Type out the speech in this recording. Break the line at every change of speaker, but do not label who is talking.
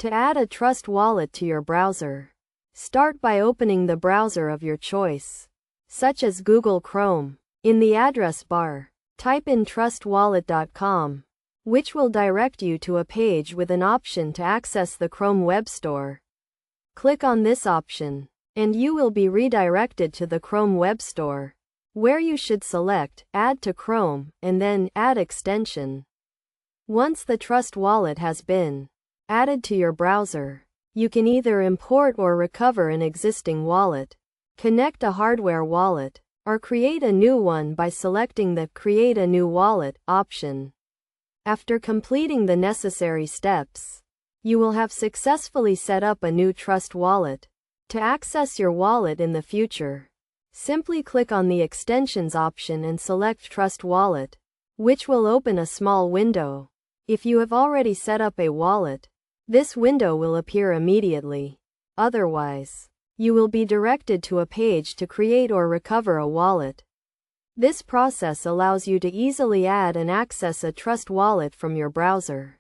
To add a Trust Wallet to your browser, start by opening the browser of your choice, such as Google Chrome. In the address bar, type in trustwallet.com, which will direct you to a page with an option to access the Chrome Web Store. Click on this option, and you will be redirected to the Chrome Web Store, where you should select Add to Chrome and then Add Extension. Once the Trust Wallet has been added to your browser, you can either import or recover an existing wallet, connect a hardware wallet, or create a new one by selecting the Create a New Wallet option. After completing the necessary steps, you will have successfully set up a new Trust Wallet. To access your wallet in the future, simply click on the Extensions option and select Trust Wallet, which will open a small window. If you have already set up a wallet, this window will appear immediately. Otherwise, you will be directed to a page to create or recover a wallet. This process allows you to easily add and access a Trust Wallet from your browser.